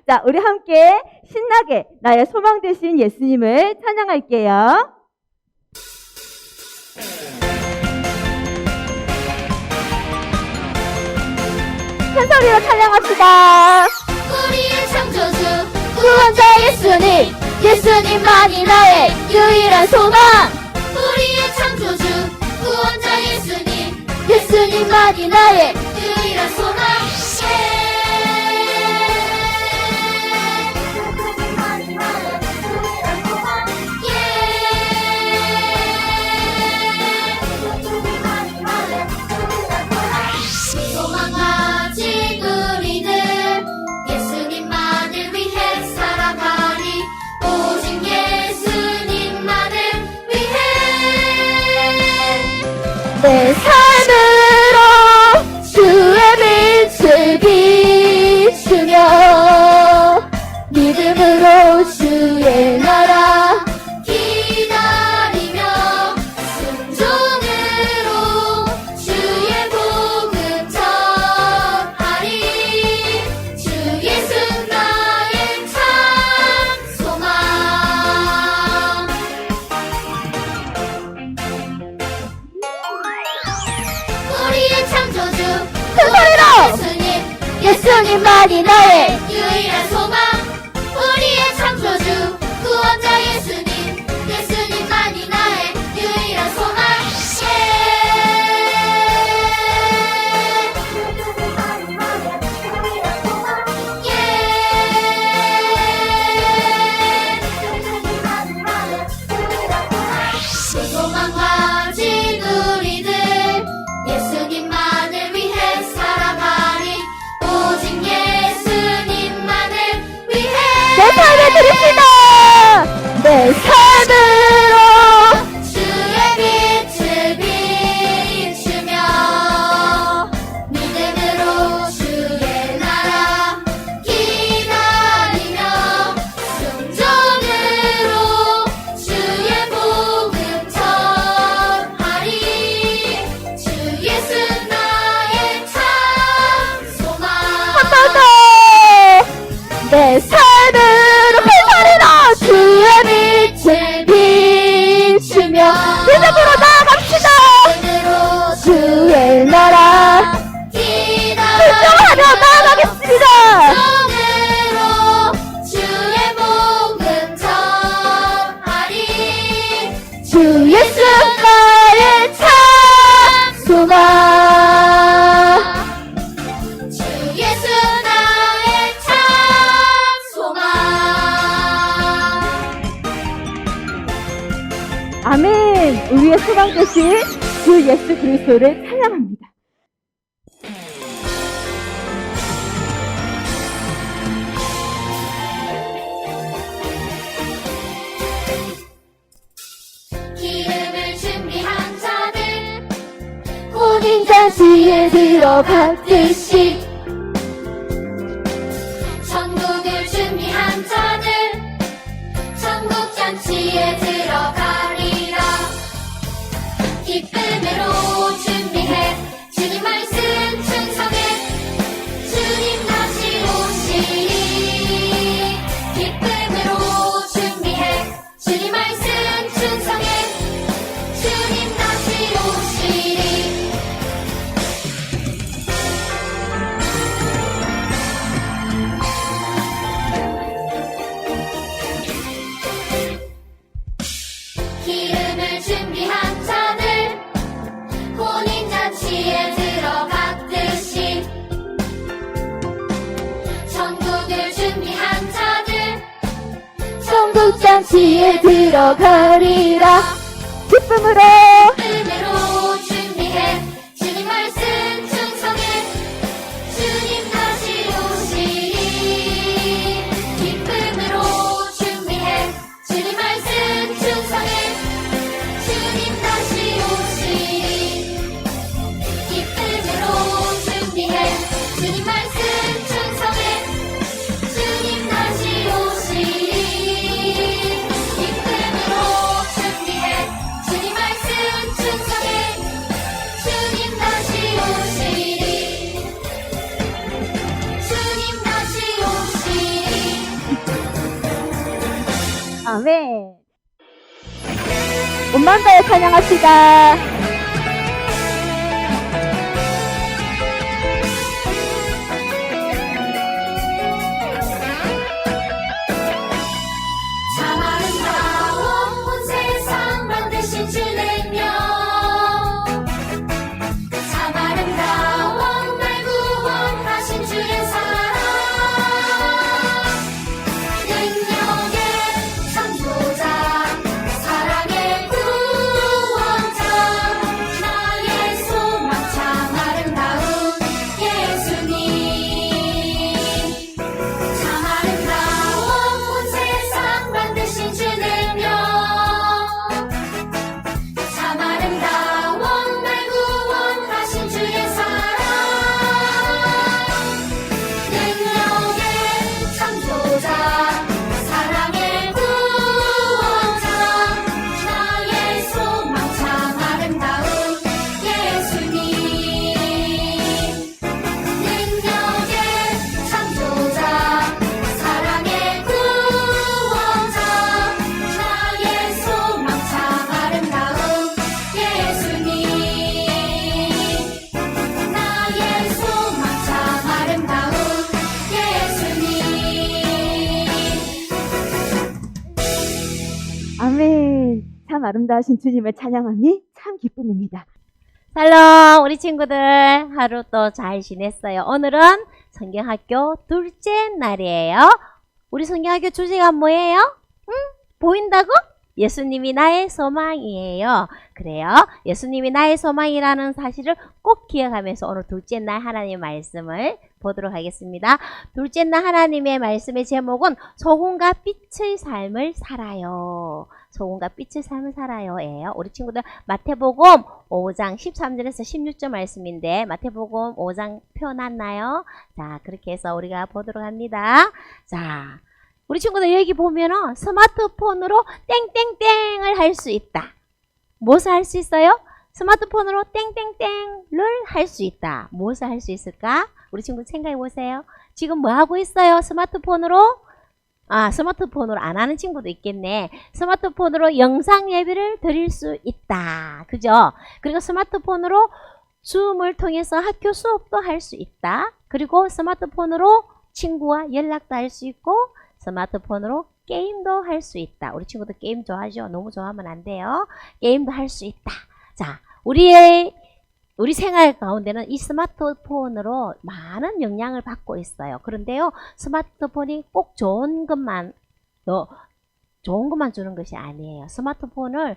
자, 우리 함께 신나게 나의 소망 되신 예수님을 찬양할게요. 큰 소리로 찬양합시다. 우리의 창조주 구원자 예수님, 예수님만이 나의 유일한 소망. 우리의 창조주 구원자 예수님 예수님만이 나의 유일한 소망 소망 가진 우리들 예수님만을 위해 살아가리 오직 예수님만을 위해 내 삶으로 주의 빛을 비추며 믿음으로 주의 나라 기다리며 순종으로 주의 복음 전하리 주 예수 나의 참 소망 우리의 창조주 큰 소리로 예수님 예수님만이 나의 유일한 소망 우리의 창조주 구원자 예수님 예수님만이 나의 유일한 소망 소망 가진 우리들 예수님만을 위해 살아가리 오직 예수님만을 위해 내 삶을 드립시다. 내 삶으로 주의 빛을 비추며 믿음으로 주의 나라 기다리며 순종으로 주의 복음 전하리 주 예수 나의 참 소망 내 삶으로 큰 소리로 주의 빛을 비추며 믿음으로 나아갑시다. 믿음으로 주의 나라 순종하며 나아가겠습니다. 손으로 주의 복음 전하리 주 예수 나의 참 소망. 주 예수 나의 참 소망 아멘. 우리의 소망 되신 주 예수 그리스도를 찬양합니다. 기름을 준비한 자들 혼인잔치에 들어갔듯이 천국을 준비한 자들 천국 잔치에 들어가리라 기쁨으로 준비해 주님 말씀 충성해 주님 다시 오시리 기쁨으로 준비해 주님 말씀 충성해 주님 다시 오시리 기름을 준비한 자들 혼인잔치에 들어갔듯이 천국을 준비한 자들 천국잔치에 들어가리라. 기쁨으로 기쁨으로 준비해 주님 말씀 충성해 주님 다시 오시리 기쁨으로 준비해 주님 말씀 충성해 주님 다시 오시리 기쁨으로 준비해 주님 말씀 충성해 주님 다시 오시리 기쁨으로 준비해 주님 말씀 충성해 주님 다시 오시리 주님 다시 오시리 아멘. 온 마음 다해 찬양합시다. 참 아름다운 온 세상 만드신 주는요 참 아름다운 날 구원하신 주의 사랑 능력의 창조자 사랑의 구원자 나의 소망 참 아름다운 예수님 참 아름다운 온 세상 만드신 주는요 참 아름다운 날 구원하신 주의 사랑 능력의 창조자 사랑의 구원자 나의 소망 참 아름다운 예수님 능력의 창조자 사랑의 구원자 나의 소망 참 아름다운 예수님 나의 소망 참 아름다운 예수님 아멘. 참 아름다우신 주님을 찬양함이 참 기쁨입니다. 샬롬 우리 친구들 하루 또 잘 지냈어요. 오늘은 성경학교 둘째 날이에요. 우리 성경학교 주제가 뭐예요? 보인다고? 예수님이 나의 소망이에요. 그래요. 예수님이 나의 소망이라는 사실을 꼭 기억하면서 오늘 둘째 날 하나님의 말씀을 보도록 하겠습니다. 둘째 날 하나님의 말씀의 제목은 소금과 빛의 삶을 살아요. 소금과 빛의 삶을 살아요예요. 우리 친구들 마태복음 5장 13절에서 16절 말씀인데 마태복음 5장 펴놨나요? 자, 그렇게 해서 우리가 보도록 합니다. 자, 우리 친구들 여기 보면은 스마트폰으로 땡땡땡을 할 수 있다. 무엇을 할 수 있어요? 스마트폰으로 땡땡땡을 할 수 있다. 무엇을 할 수 있을까? 우리 친구 생각해 보세요. 지금 뭐 하고 있어요? 스마트폰으로? 스마트폰으로 안 하는 친구도 있겠네. 스마트폰으로 영상 예배를 드릴 수 있다. 그죠? 그리고 스마트폰으로 줌을 통해서 학교 수업도 할 수 있다. 그리고 스마트폰으로 친구와 연락도 할 수 있고 스마트폰으로 게임도 할 수 있다. 우리 친구들 게임 좋아하죠? 너무 좋아하면 안 돼요. 게임도 할 수 있다. 자, 우리 생활 가운데는 이 스마트폰으로 많은 영향을 받고 있어요. 그런데요, 스마트폰이 꼭 좋은 것만 주는 것이 아니에요. 스마트폰을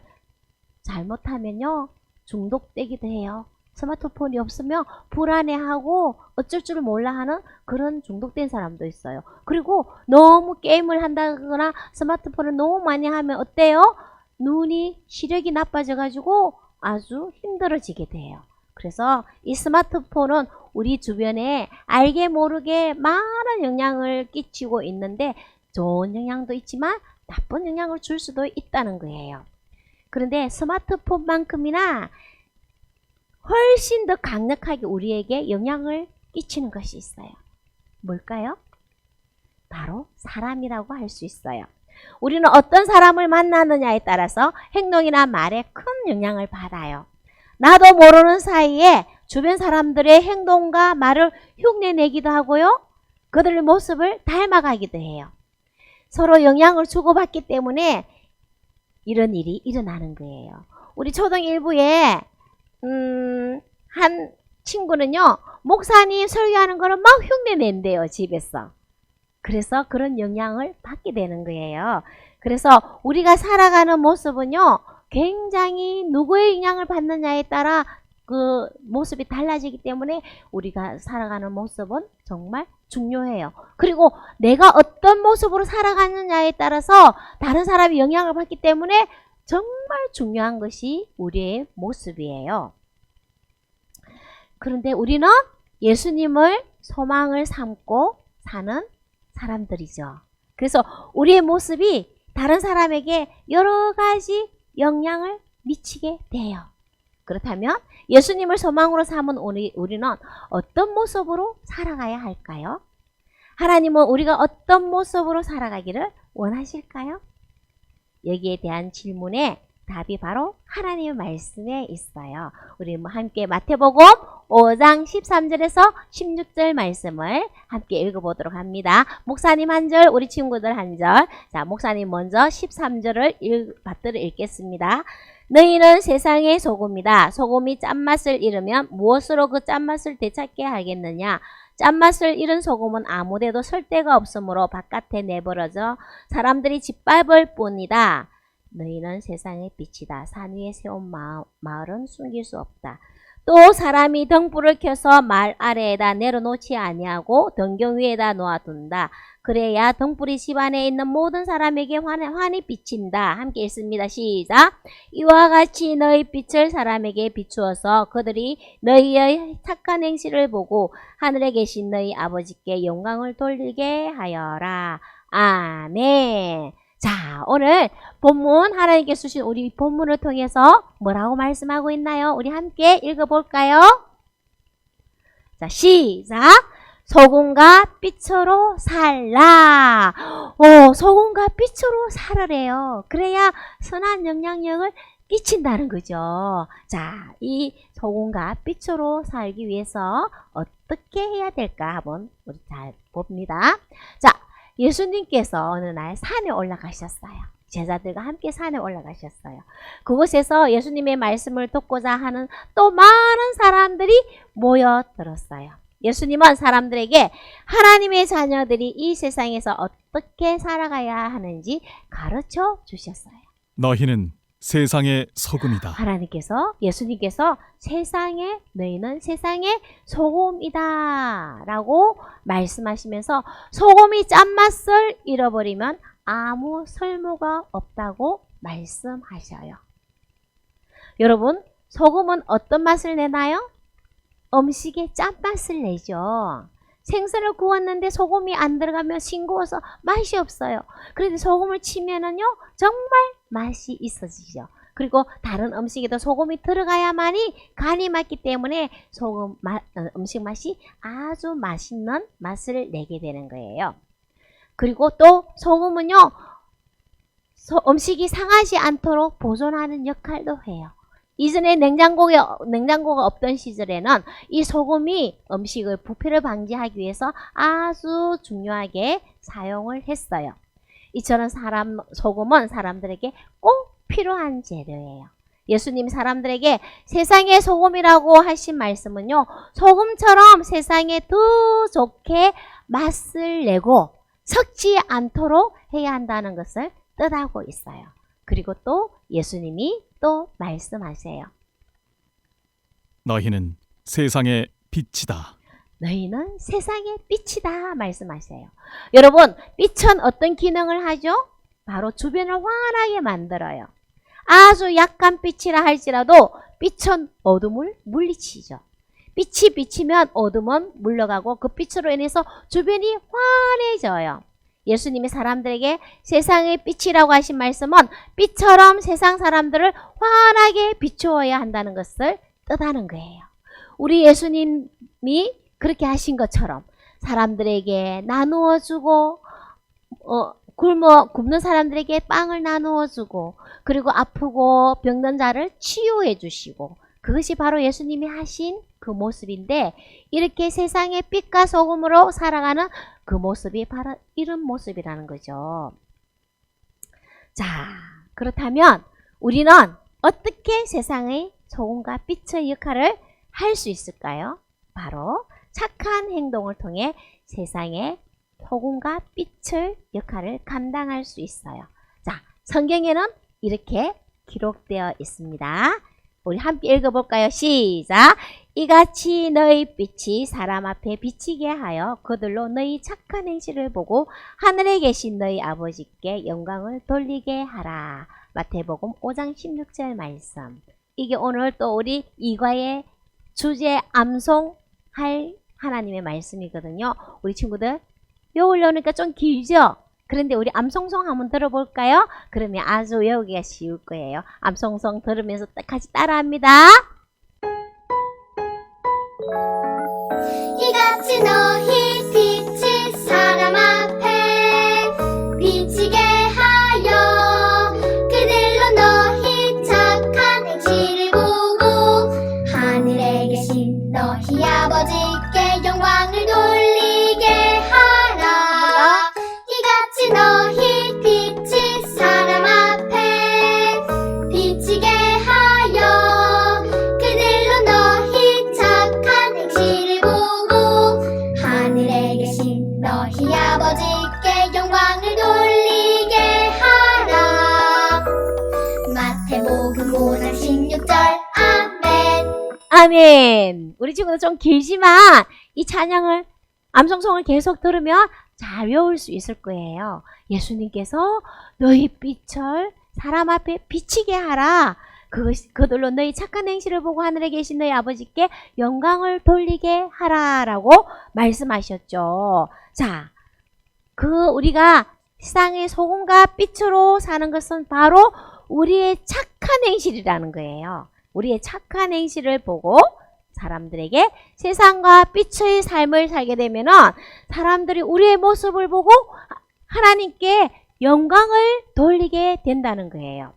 잘못하면요, 중독되기도 해요. 스마트폰이 없으면 불안해하고 어쩔 줄 몰라 하는 그런 중독된 사람도 있어요. 그리고 너무 게임을 한다거나 스마트폰을 너무 많이 하면 어때요? 눈이 시력이 나빠져가지고 아주 힘들어지게 돼요. 그래서 이 스마트폰은 우리 주변에 알게 모르게 많은 영향을 끼치고 있는데 좋은 영향도 있지만 나쁜 영향을 줄 수도 있다는 거예요. 그런데 스마트폰만큼이나 훨씬 더 강력하게 우리에게 영향을 끼치는 것이 있어요. 뭘까요? 바로 사람이라고 할 수 있어요. 우리는 어떤 사람을 만나느냐에 따라서 행동이나 말에 큰 영향을 받아요. 나도 모르는 사이에 주변 사람들의 행동과 말을 흉내내기도 하고요. 그들의 모습을 닮아가기도 해요. 서로 영향을 주고받기 때문에 이런 일이 일어나는 거예요. 우리 초등 1부에 한 친구는요, 목사님 설교하는 거를 막 흉내낸대요, 집에서. 그래서 그런 영향을 받게 되는 거예요. 그래서 우리가 살아가는 모습은요, 굉장히 누구의 영향을 받느냐에 따라 그 모습이 달라지기 때문에 우리가 살아가는 모습은 정말 중요해요. 그리고 내가 어떤 모습으로 살아가느냐에 따라서 다른 사람이 영향을 받기 때문에 정말 중요한 것이 우리의 모습이에요. 그런데 우리는 예수님을 소망을 삼고 사는 사람들이죠. 그래서 우리의 모습이 다른 사람에게 여러 가지 영향을 미치게 돼요. 그렇다면 예수님을 소망으로 삼은 우리는 어떤 모습으로 살아가야 할까요? 하나님은 우리가 어떤 모습으로 살아가기를 원하실까요? 여기에 대한 질문에 답이 바로 하나님의 말씀에 있어요. 우리 함께 마태복음 5장 13절에서 16절 말씀을 함께 읽어보도록 합니다. 목사님 한 절, 우리 친구들 한 절. 자, 목사님 먼저 13절을 받들어 읽겠습니다. 너희는 세상의 소금이다. 소금이 짠맛을 잃으면 무엇으로 그 짠맛을 되찾게 하겠느냐? 짠맛을 잃은 소금은 아무데도 설 데가 없으므로 바깥에 내버려져 사람들이 짓밟을 뿐이다. 너희는 세상의 빛이다. 산 위에 세운 마을은 숨길 수 없다. 또 사람이 등불을 켜서 말 아래에다 내려놓지 아니하고 등경 위에다 놓아둔다. 그래야 등불이 집 안에 있는 모든 사람에게 환히 비친다. 함께 읽습니다. 시작. 이와 같이 너희 빛을 사람에게 비추어서 그들이 너희의 착한 행실을 보고 하늘에 계신 너희 아버지께 영광을 돌리게 하여라. 아멘. 자, 오늘 본문 하나님께서 주신 우리 본문을 통해서 뭐라고 말씀하고 있나요? 우리 함께 읽어볼까요? 자, 시작! 소금과 빛으로 살라. 소금과 빛으로 살으래요. 그래야 선한 영향력을 끼친다는 거죠. 자, 이 소금과 빛으로 살기 위해서 어떻게 해야 될까 한번 우리 잘 봅니다. 자, 예수님께서 어느 날 산에 올라가셨어요. 제자들과 함께 산에 올라가셨어요. 그곳에서 예수님의 말씀을 듣고자 하는 또 많은 사람들이 모여들었어요. 예수님은 사람들에게 하나님의 자녀들이 이 세상에서 어떻게 살아가야 하는지 가르쳐 주셨어요. 너희는 세상의 소금이다. 하나님께서, 예수님께서 너희는 세상의 소금이다 라고 말씀하시면서 소금이 짠맛을 잃어버리면 아무 쓸모가 없다고 말씀하셔요. 여러분, 소금은 어떤 맛을 내나요? 음식에 짠맛을 내죠. 생선을 구웠는데 소금이 안 들어가면 싱거워서 맛이 없어요. 그런데 소금을 치면은요, 정말 맛이 있어지죠. 그리고 다른 음식에도 소금이 들어가야만이 간이 맞기 때문에 음식 맛이 아주 맛있는 맛을 내게 되는 거예요. 그리고 또 소금은요, 음식이 상하지 않도록 보존하는 역할도 해요. 이전에 냉장고가 없던 시절에는 이 소금이 음식을 부패를 방지하기 위해서 아주 중요하게 사용을 했어요. 이처럼 소금은 사람들에게 꼭 필요한 재료예요. 예수님 사람들에게 세상의 소금이라고 하신 말씀은요, 소금처럼 세상에 더 좋게 맛을 내고 섞지 않도록 해야 한다는 것을 뜻하고 있어요. 그리고 또 예수님이 또 말씀하세요. 너희는 세상의 빛이다. 너희는 세상의 빛이다 말씀하세요. 여러분, 빛은 어떤 기능을 하죠? 바로 주변을 환하게 만들어요. 아주 약간 빛이라 할지라도 빛은 어둠을 물리치죠. 빛이 비치면 어둠은 물러가고 그 빛으로 인해서 주변이 환해져요. 예수님이 사람들에게 세상의 빛이라고 하신 말씀은 빛처럼 세상 사람들을 환하게 비추어야 한다는 것을 뜻하는 거예요. 우리 예수님이 그렇게 하신 것처럼 사람들에게 나누어 주고 굶는 사람들에게 빵을 나누어 주고 그리고 아프고 병든 자를 치유해 주시고 그것이 바로 예수님이 하신 그 모습인데 이렇게 세상의 빛과 소금으로 살아가는 그 모습이 바로 이런 모습이라는 거죠. 자, 그렇다면 우리는 어떻게 세상의 소금과 빛의 역할을 할 수 있을까요? 바로 착한 행동을 통해 세상의 소금과 빛의 역할을 감당할 수 있어요. 자, 성경에는 이렇게 기록되어 있습니다. 우리 함께 읽어볼까요? 시작! 이같이 너희 빛이 사람 앞에 비치게 하여 그들로 너희 착한 행실을 보고 하늘에 계신 너희 아버지께 영광을 돌리게 하라. 마태복음 5장 16절 말씀. 이게 오늘 또 우리 이과의 주제 암송할 하나님의 말씀이거든요. 우리 친구들 요 올려오니까 좀 길죠? 그런데 우리 암송송 한번 들어볼까요? 그러면 아주 외우기가 쉬울 거예요. 암송송 들으면서 같이 따라합니다. 이같이 너희 빛이 사람 앞에 비치게 하여 너희 아버지께 영광을 돌리게 하라. 이같이 너희 빛이 사람 앞에 비치게 하여 그들로 너희 착한 행실을 보고 하늘에 계신 너희 아버지께 영광을 돌리게 하라. 마태복음 5장 16절 아멘. 아멘. 우리 친구들 좀 길지만 이 찬양을 암송송을 계속 들으면 잘 외울 수 있을 거예요. 예수님께서 너희 빛을 사람 앞에 비치게 하라. 그들로 너희 착한 행실을 보고 하늘에 계신 너희 아버지께 영광을 돌리게 하라라고 말씀하셨죠. 자, 우리가 세상의 소금과 빛으로 사는 것은 바로 우리의 착한 행실이라는 거예요. 우리의 착한 행실을 보고 사람들에게 세상과 빛의 삶을 살게 되면은 사람들이 우리의 모습을 보고 하나님께 영광을 돌리게 된다는 거예요.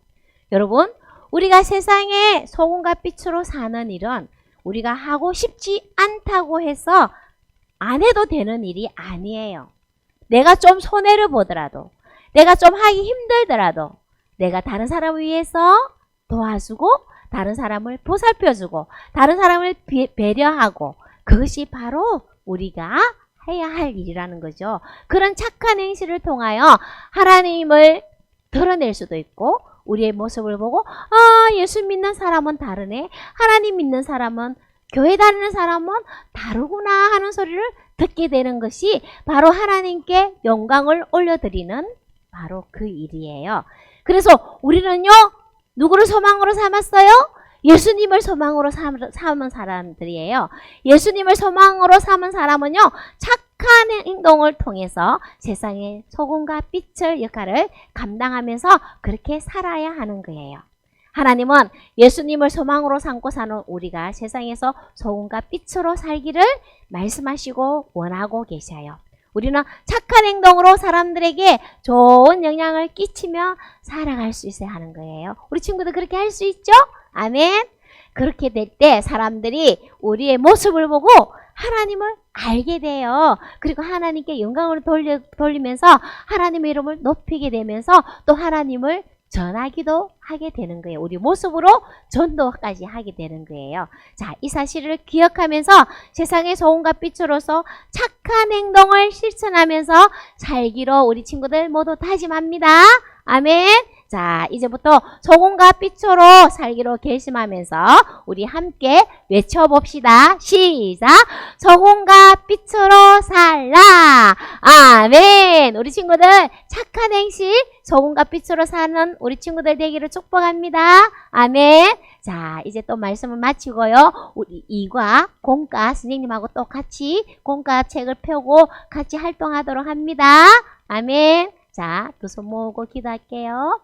여러분, 우리가 세상에 소금과 빛으로 사는 일은 우리가 하고 싶지 않다고 해서 안 해도 되는 일이 아니에요. 내가 좀 손해를 보더라도, 내가 좀 하기 힘들더라도 내가 다른 사람을 위해서 도와주고 다른 사람을 보살펴주고 다른 사람을 배려하고 그것이 바로 우리가 해야 할 일이라는 거죠. 그런 착한 행실을 통하여 하나님을 드러낼 수도 있고 우리의 모습을 보고 예수 믿는 사람은 다르네. 하나님 믿는 사람은 교회 다니는 사람은 다르구나 하는 소리를 듣게 되는 것이 바로 하나님께 영광을 올려드리는 바로 그 일이에요. 그래서 우리는요. 누구를 소망으로 삼았어요? 예수님을 소망으로 삼은 사람들이에요. 예수님을 소망으로 삼은 사람은요. 착한 행동을 통해서 세상의 소금과 빛의 역할을 감당하면서 그렇게 살아야 하는 거예요. 하나님은 예수님을 소망으로 삼고 사는 우리가 세상에서 소금과 빛으로 살기를 말씀하시고 원하고 계셔요. 우리는 착한 행동으로 사람들에게 좋은 영향을 끼치며 살아갈 수 있어야 하는 거예요. 우리 친구들 그렇게 할 수 있죠? 아멘. 그렇게 될 때 사람들이 우리의 모습을 보고 하나님을 알게 돼요. 그리고 하나님께 영광을 돌리면서 하나님의 이름을 높이게 되면서 또 하나님을 전하기도 하게 되는 거예요. 우리 모습으로 전도까지 하게 되는 거예요. 자, 이 사실을 기억하면서 세상의 소금과 빛으로서 착한 행동을 실천하면서 살기로 우리 친구들 모두 다짐합니다. 아멘. 자, 이제부터 소금과 빛으로 살기로 결심하면서 우리 함께 외쳐봅시다. 시작! 소금과 빛으로 살라! 아멘! 우리 친구들 착한 행실, 소금과 빛으로 사는 우리 친구들 되기를 축복합니다. 아멘! 자, 이제 또 말씀을 마치고요. 우리 이과 공과 선생님하고 또 같이 공과 책을 펴고 같이 활동하도록 합니다. 아멘! 자, 두 손 모으고 기도할게요.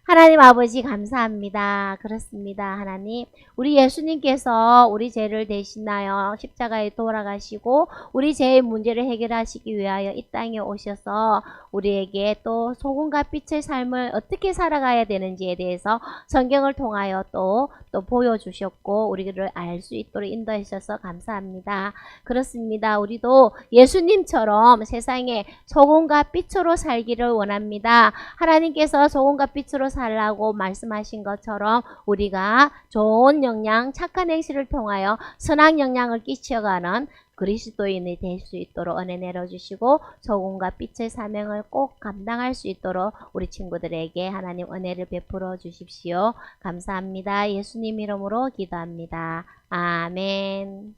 하나님 아버지 감사합니다. 그렇습니다. 하나님, 우리 예수님께서 우리 죄를 대신하여 십자가에 돌아가시고 우리 죄의 문제를 해결하시기 위하여 이 땅에 오셔서 우리에게 또 소금과 빛의 삶을 어떻게 살아가야 되는지에 대해서 성경을 통하여 또 보여주셨고 우리를 알 수 있도록 인도하셔서 감사합니다. 그렇습니다. 우리도 예수님처럼 세상에 소금과 빛으로 살기를 원합니다. 하나님께서 소금과 빛으로 살라고 말씀하신 것처럼 우리가 좋은 영향, 착한 행실을 통하여 선한 영향을 끼쳐가는 그리스도인이 될 수 있도록 은혜 내려주시고 소금과 빛의 사명을 꼭 감당할 수 있도록 우리 친구들에게 하나님 은혜를 베풀어 주십시오. 감사합니다. 예수님 이름으로 기도합니다. 아멘.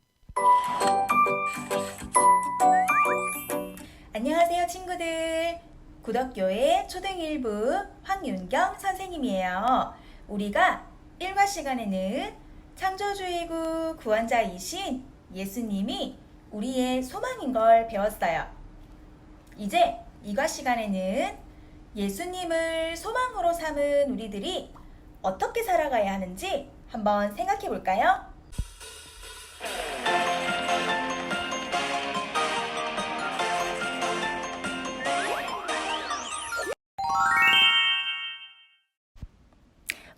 안녕하세요 친구들. 구덕교회 초등1부 황윤경 선생님이에요. 우리가 1과 시간에는 창조주이고 구원자이신 예수님이 우리의 소망인 걸 배웠어요. 이제 2과 시간에는 예수님을 소망으로 삼은 우리들이 어떻게 살아가야 하는지 한번 생각해 볼까요?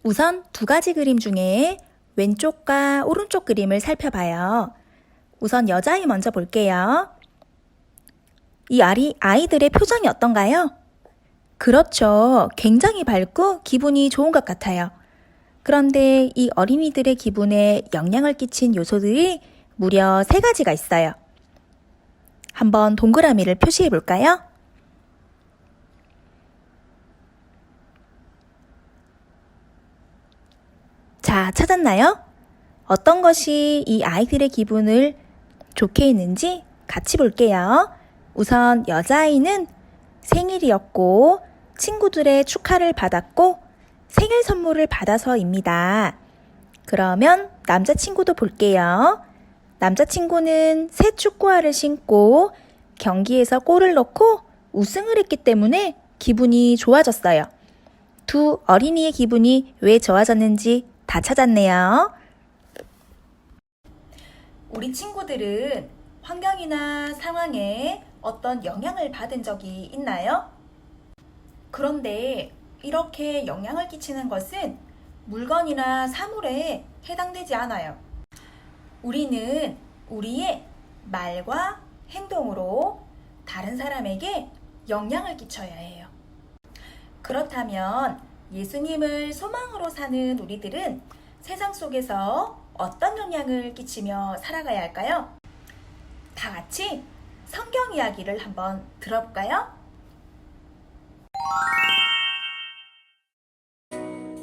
우선 두 가지 그림 중에 왼쪽과 오른쪽 그림을 살펴봐요. 우선 여자아이 먼저 볼게요. 이 아이들의 표정이 어떤가요? 그렇죠. 굉장히 밝고 기분이 좋은 것 같아요. 그런데 이 어린이들의 기분에 영향을 끼친 요소들이 무려 3가지가 있어요. 한번 동그라미를 표시해 볼까요? 자, 찾았나요? 어떤 것이 이 아이들의 기분을 좋게 했는지 같이 볼게요. 우선 여자아이는 생일이었고 친구들의 축하를 받았고 생일 선물을 받아서입니다. 그러면 남자친구도 볼게요. 남자친구는 새 축구화를 신고 경기에서 골을 넣고 우승을 했기 때문에 기분이 좋아졌어요. 두 어린이의 기분이 왜 좋아졌는지 다 찾았네요. 우리 친구들은 환경이나 상황에 어떤 영향을 받은 적이 있나요? 그런데 이렇게 영향을 끼치는 것은 물건이나 사물에 해당되지 않아요. 우리는 우리의 말과 행동으로 다른 사람에게 영향을 끼쳐야 해요. 그렇다면 예수님을 소망으로 사는 우리들은 세상 속에서 어떤 영향을 끼치며 살아가야 할까요? 다 같이 성경 이야기를 한번 들어볼까요?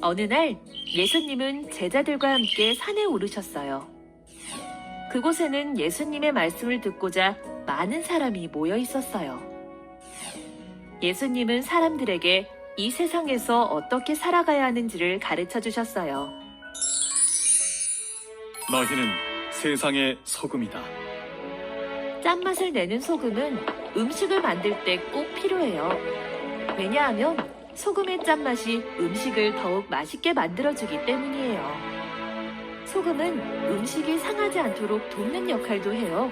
어느 날 예수님은 제자들과 함께 산에 오르셨어요. 그곳에는 예수님의 말씀을 듣고자 많은 사람이 모여 있었어요. 예수님은 사람들에게 이 세상에서 어떻게 살아가야 하는지를 가르쳐 주셨어요. 너희는 세상의 소금이다. 짠맛을 내는 소금은 음식을 만들 때 꼭 필요해요. 왜냐하면 소금의 짠맛이 음식을 더욱 맛있게 만들어주기 때문이에요. 소금은 음식이 상하지 않도록 돕는 역할도 해요.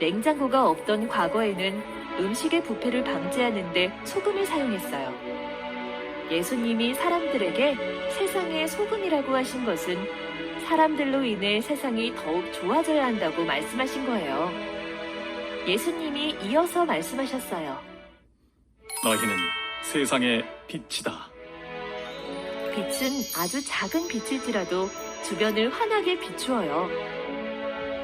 냉장고가 없던 과거에는 음식의 부패를 방지하는 데 소금을 사용했어요. 예수님이 사람들에게 세상의 소금이라고 하신 것은 사람들로 인해 세상이 더욱 좋아져야 한다고 말씀하신 거예요. 예수님이 이어서 말씀하셨어요. 너희는 세상의 빛이다. 빛은 아주 작은 빛일지라도 주변을 환하게 비추어요.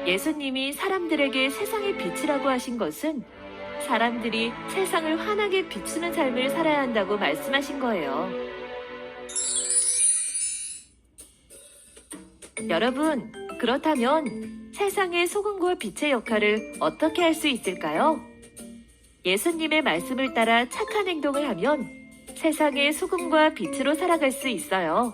예수님이 사람들에게 세상의 빛이라고 하신 것은 사람들이 세상을 환하게 비추는 삶을 살아야 한다고 말씀하신 거예요. 여러분, 그렇다면 세상의 소금과 빛의 역할을 어떻게 할 수 있을까요? 예수님의 말씀을 따라 착한 행동을 하면 세상의 소금과 빛으로 살아갈 수 있어요.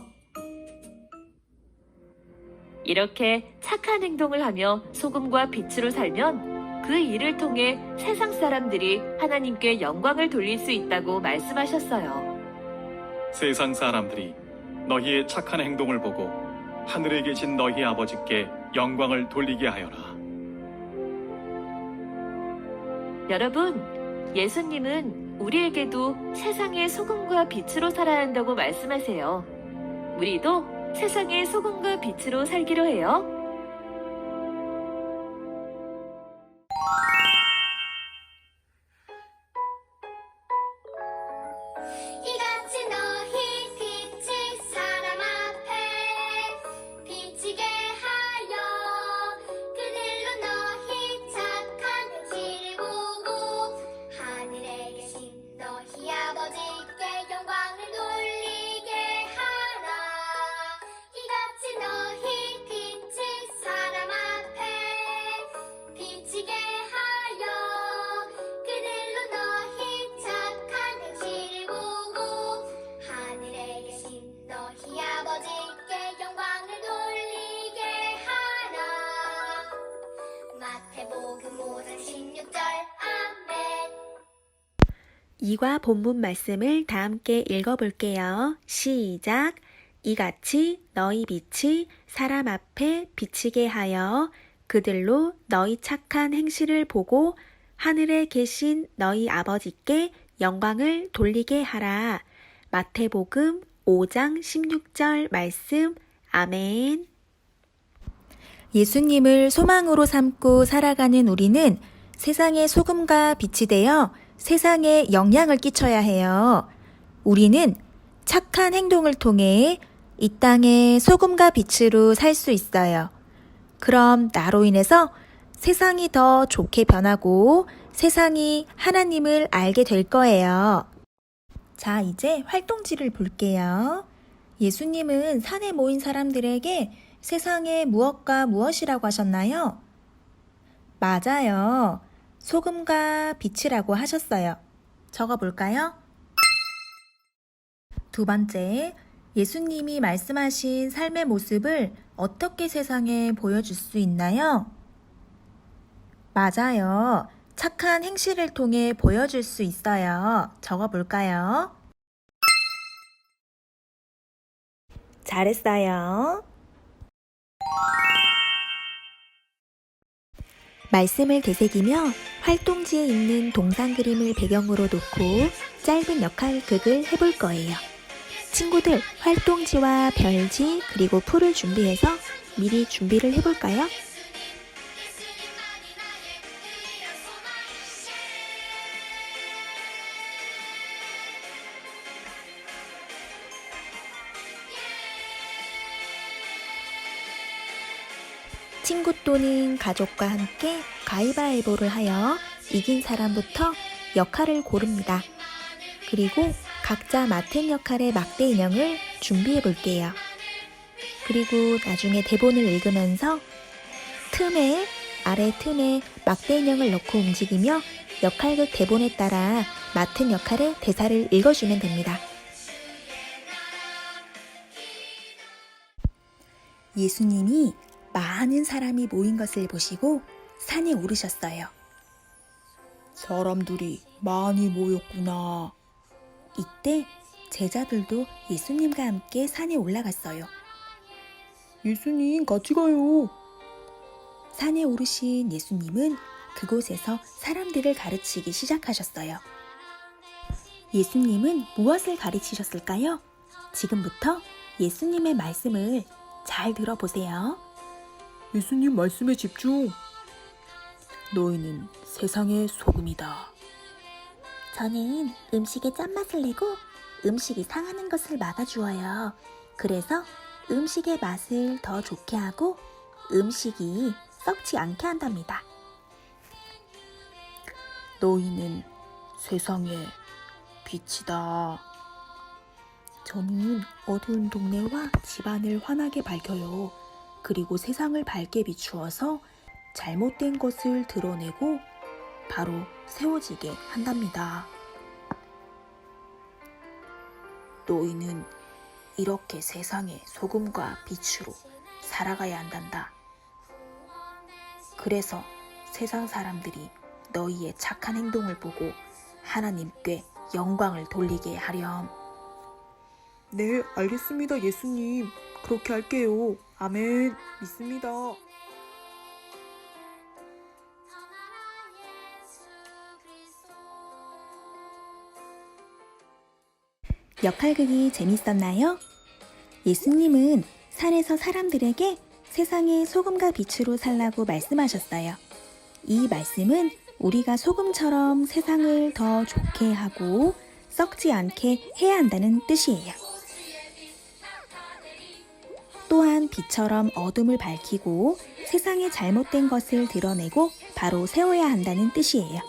이렇게 착한 행동을 하며 소금과 빛으로 살면 그 일을 통해 세상 사람들이 하나님께 영광을 돌릴 수 있다고 말씀하셨어요. 세상 사람들이 너희의 착한 행동을 보고 하늘에 계신 너희 아버지께 영광을 돌리게 하여라. 여러분, 예수님은 우리에게도 세상의 소금과 빛으로 살아야 한다고 말씀하세요. 우리도 세상의 소금과 빛으로 살기로 해요. 이같이 너희 빛이 사람 앞에 비치게 하여 그들로 너희 착한 행실을 보고 하늘에 계신 너희 아버지께 영광을 돌리게 하라. 이같이 너희 빛이 사람 앞에 비치게 하여 그들로 너희 착한 행실을 보고 하늘에 계신 너희 아버지께 영광을 돌리게 하라. 마태복음 5장 16절 아멘. 이과 본문 말씀을 다 함께 읽어볼게요. 시작. 이같이 너희 빛이 사람 앞에 비치게 하여 그들로 너희 착한 행실을 보고 하늘에 계신 너희 아버지께 영광을 돌리게 하라. 마태복음 5장 16절 말씀. 아멘. 예수님을 소망으로 삼고 살아가는 우리는 세상의 소금과 빛이 되어 세상에 영향을 끼쳐야 해요. 우리는 착한 행동을 통해 이 땅의 소금과 빛으로 살 수 있어요. 그럼 나로 인해서 세상이 더 좋게 변하고 세상이 하나님을 알게 될 거예요. 자, 이제 활동지를 볼게요. 예수님은 산에 모인 사람들에게 세상에 무엇과 무엇이라고 하셨나요? 맞아요. 소금과 빛이라고 하셨어요. 적어볼까요? 두 번째, 예수님이 말씀하신 삶의 모습을 어떻게 세상에 보여줄 수 있나요? 맞아요. 착한 행실을 통해 보여줄 수 있어요. 적어볼까요? 잘했어요. 말씀을 되새기며 활동지에 있는 동상 그림을 배경으로 놓고 짧은 역할극을 해볼 거예요. 친구들, 활동지와 별지 그리고 풀을 준비해서 미리 준비를 해볼까요? 친구 또는 가족과 함께 가위바위보를 하여 이긴 사람부터 역할을 고릅니다. 그리고 각자 맡은 역할의 막대 인형을 준비해 볼게요. 그리고 나중에 대본을 읽으면서 아래 틈에 막대 인형을 넣고 움직이며 역할극 대본에 따라 맡은 역할의 대사를 읽어주면 됩니다. 예수님이 많은 사람이 모인 것을 보시고 산에 오르셨어요. 사람들이 많이 모였구나. 이때 제자들도 예수님과 함께 산에 올라갔어요. 예수님, 같이 가요. 산에 오르신 예수님은 그곳에서 사람들을 가르치기 시작하셨어요. 예수님은 무엇을 가르치셨을까요? 지금부터 예수님의 말씀을 잘 들어보세요. 예수님 말씀에 집중. 너희는 세상의 소금이다. 저는 음식에 짠맛을 내고 음식이 상하는 것을 막아주어요. 그래서 음식의 맛을 더 좋게 하고 음식이 썩지 않게 한답니다. 너희는 세상의 빛이다. 저는 어두운 동네와 집안을 환하게 밝혀요. 그리고 세상을 밝게 비추어서 잘못된 것을 드러내고 바로 세워지게 한답니다. 너희는 이렇게 세상의 소금과 빛으로 살아가야 한단다. 그래서 세상 사람들이 너희의 착한 행동을 보고 하나님께 영광을 돌리게 하렴. 네, 알겠습니다, 예수님. 그렇게 할게요. 아멘. 믿습니다. 역할극이 재밌었나요? 예수님은 산에서 사람들에게 세상의 소금과 빛으로 살라고 말씀하셨어요. 이 말씀은 우리가 소금처럼 세상을 더 좋게 하고 썩지 않게 해야 한다는 뜻이에요. 또한 빛처럼 어둠을 밝히고 세상의 잘못된 것을 드러내고 바로 세워야 한다는 뜻이에요.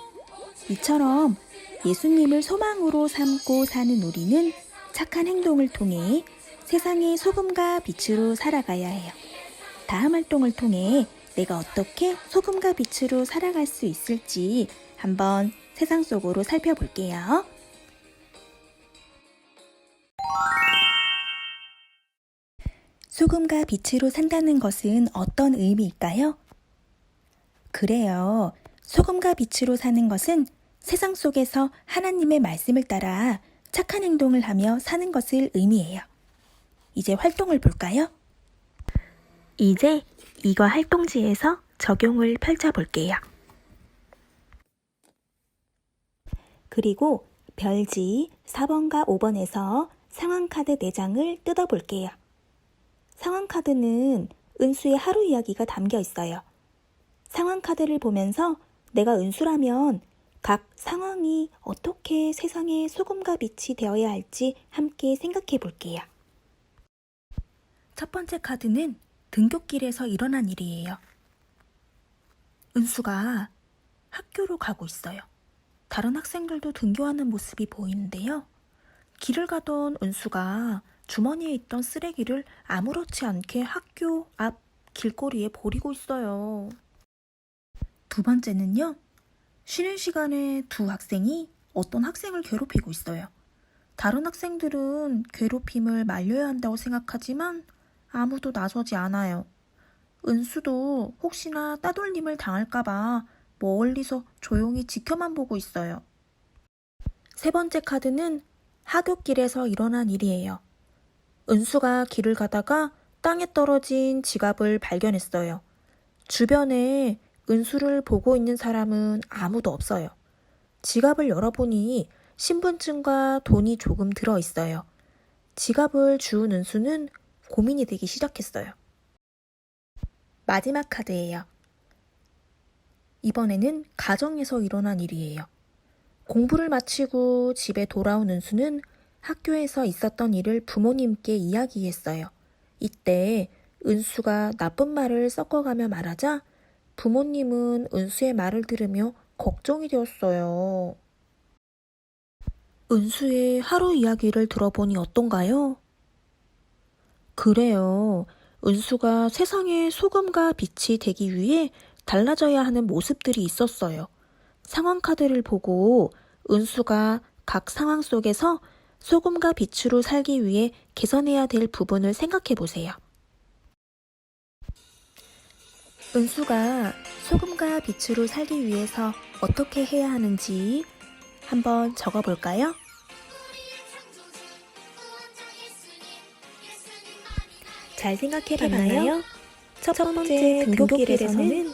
이처럼 예수님을 소망으로 삼고 사는 우리는 착한 행동을 통해 세상의 소금과 빛으로 살아가야 해요. 다음 활동을 통해 내가 어떻게 소금과 빛으로 살아갈 수 있을지 한번 세상 속으로 살펴볼게요. 소금과 빛으로 산다는 것은 어떤 의미일까요? 그래요. 소금과 빛으로 사는 것은 세상 속에서 하나님의 말씀을 따라 착한 행동을 하며 사는 것을 의미해요. 이제 활동을 볼까요? 이제 이거 활동지에서 적용을 펼쳐볼게요. 그리고 별지 4번과 5번에서 상황카드 4장을 뜯어볼게요. 상황카드는 은수의 하루 이야기가 담겨 있어요. 상황 카드를 보면서 내가 은수라면 각 상황이 어떻게 세상의 소금과 빛이 되어야 할지 함께 생각해 볼게요. 첫 번째 카드는 등굣길에서 일어난 일이에요. 은수가 학교로 가고 있어요. 다른 학생들도 등교하는 모습이 보이는데요. 길을 가던 은수가 주머니에 있던 쓰레기를 아무렇지 않게 학교 앞 길거리에 버리고 있어요. 두 번째는요. 쉬는 시간에 두 학생이 어떤 학생을 괴롭히고 있어요. 다른 학생들은 괴롭힘을 말려야 한다고 생각하지만 아무도 나서지 않아요. 은수도 혹시나 따돌림을 당할까봐 멀리서 조용히 지켜만 보고 있어요. 세 번째 카드는 하굣길에서 일어난 일이에요. 은수가 길을 가다가 땅에 떨어진 지갑을 발견했어요. 주변에 은수를 보고 있는 사람은 아무도 없어요. 지갑을 열어보니 신분증과 돈이 조금 들어있어요. 지갑을 주운 은수는 고민이 되기 시작했어요. 마지막 카드예요. 이번에는 가정에서 일어난 일이에요. 공부를 마치고 집에 돌아온 은수는 학교에서 있었던 일을 부모님께 이야기했어요. 이때 은수가 나쁜 말을 섞어가며 말하자 부모님은 은수의 말을 들으며 걱정이 되었어요. 은수의 하루 이야기를 들어보니 어떤가요? 그래요. 은수가 세상의 소금과 빛이 되기 위해 달라져야 하는 모습들이 있었어요. 상황 카드를 보고 은수가 각 상황 속에서 소금과 빛으로 살기 위해 개선해야 될 부분을 생각해 보세요. 은수가 소금과 빛으로 살기 위해서 어떻게 해야 하는지 한번 적어 볼까요? 잘 생각해 봤나요? 첫 번째 등굣길에서는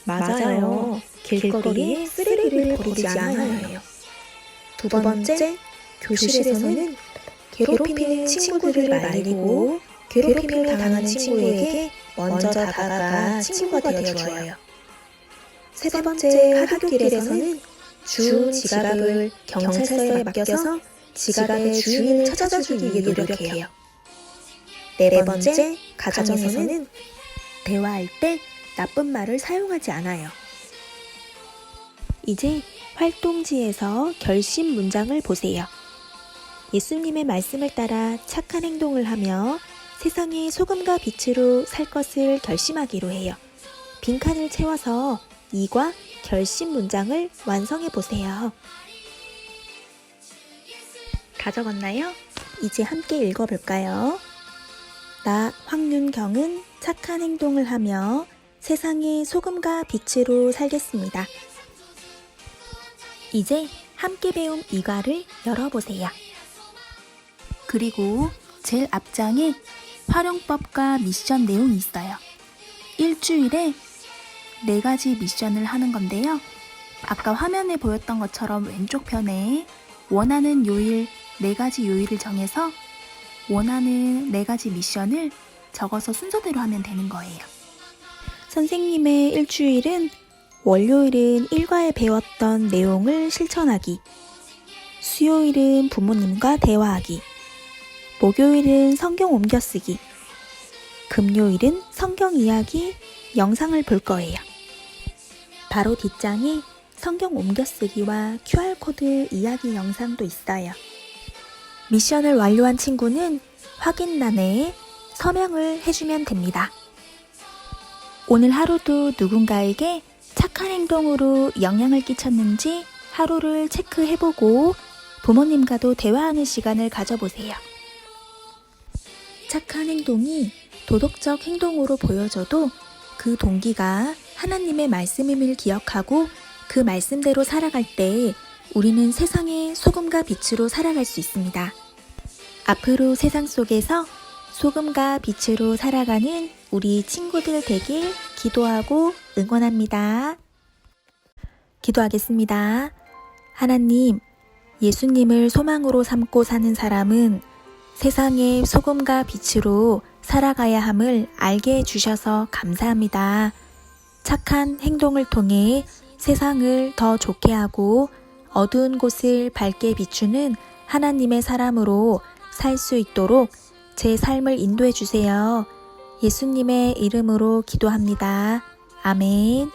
맞아요. 길거리에 쓰레기를 버리지 않아야 해요. 두 번째 교실에서는 괴롭히는 친구들을 말리고 괴롭힘을 당하는 친구에게 먼저 다가가 친구가 되어줘요. 세 번째 하굣길에서는 주운 지갑을 경찰서에 맡겨서 지갑의 주인을 찾아주기 위해 노력해요. 네 번째 가정에서는 대화할 때 나쁜 말을 사용하지 않아요. 이제 활동지에서 결심 문장을 보세요. 예수님의 말씀을 따라 착한 행동을 하며 세상의 소금과 빛으로 살 것을 결심하기로 해요. 빈칸을 채워서 이과 결심 문장을 완성해 보세요. 다 적었나요? 이제 함께 읽어볼까요? 나 황윤경은 착한 행동을 하며 세상의 소금과 빛으로 살겠습니다. 이제 함께 배운 이과를 열어보세요. 그리고 제일 앞장에 활용법과 미션 내용이 있어요. 일주일에 4가지 미션을 하는 건데요. 아까 화면에 보였던 것처럼 왼쪽 편에 원하는 요일 4가지 요일을 정해서 원하는 4가지 미션을 적어서 순서대로 하면 되는 거예요. 선생님의 일주일은 월요일은 일과에 배웠던 내용을 실천하기, 수요일은 부모님과 대화하기, 목요일은 성경 옮겨쓰기, 금요일은 성경 이야기 영상을 볼 거예요. 바로 뒷장에 성경 옮겨쓰기와 QR코드 이야기 영상도 있어요. 미션을 완료한 친구는 확인란에 서명을 해주면 됩니다. 오늘 하루도 누군가에게 착한 행동으로 영향을 끼쳤는지 하루를 체크해보고 부모님과도 대화하는 시간을 가져보세요. 착한 행동이 도덕적 행동으로 보여져도 그 동기가 하나님의 말씀임을 기억하고 그 말씀대로 살아갈 때 우리는 세상의 소금과 빛으로 살아갈 수 있습니다. 앞으로 세상 속에서 소금과 빛으로 살아가는 우리 친구들 되길 기도하고 응원합니다. 기도하겠습니다. 하나님, 예수님을 소망으로 삼고 사는 사람은 세상의 소금과 빛으로 살아가야 함을 알게 해주셔서 감사합니다. 착한 행동을 통해 세상을 더 좋게 하고 어두운 곳을 밝게 비추는 하나님의 사람으로 살 수 있도록 제 삶을 인도해 주세요. 예수님의 이름으로 기도합니다. 아멘.